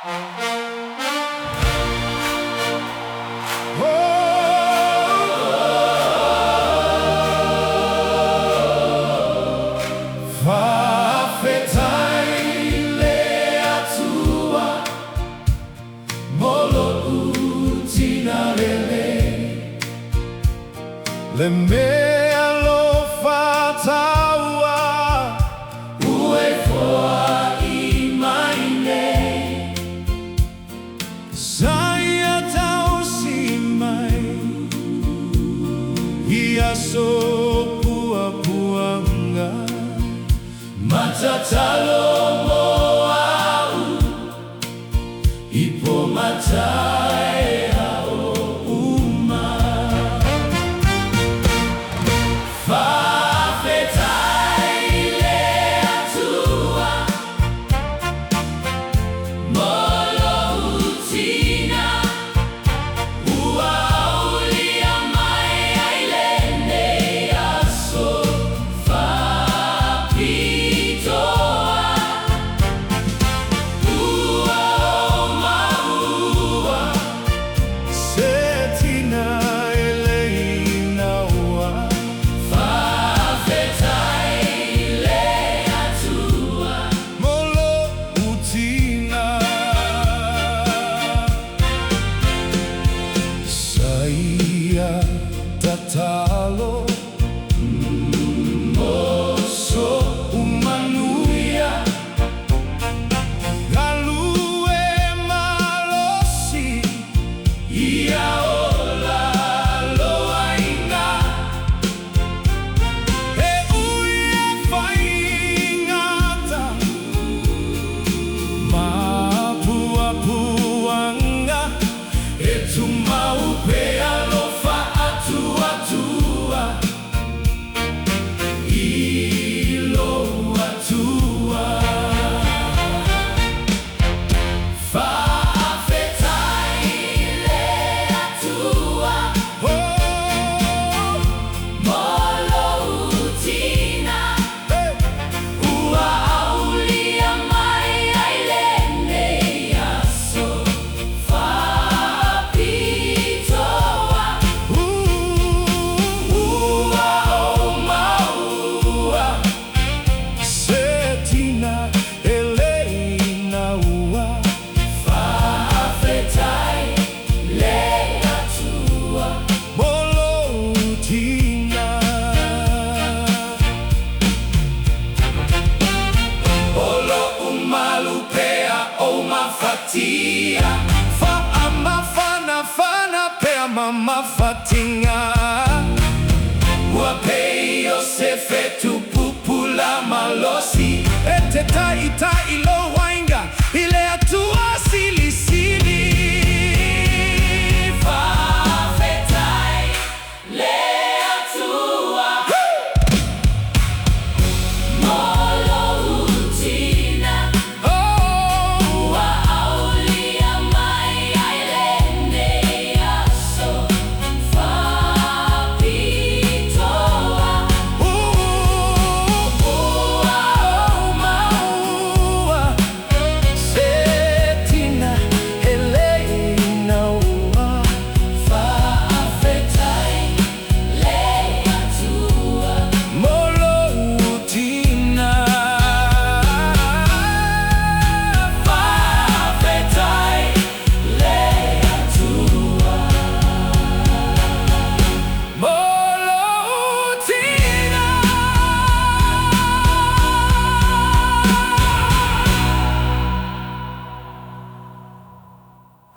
Le mea lo fataua ue foa I maine saya tau si mai ia so pua-puanga matatalo mo au ipo matai au uma fafetai le atua molo utina ua ulia mai ailene aso fapitoa ua maua setina eleinaua fafetai le atua molo utina saia tatalo moso umanuia galue malosi ia ola loaina e uia faingata mapua-puanga e tu mau pe alofa atua ilo atua fafetai le atua oh, molo utina ua aulia mai ailene aso fapitoa ua o maua setina eleinaua fafetai le atua molo utina olo umalupea o mafatia fana pea mamafatinga ua pei o se fetu pupula malosi ete tai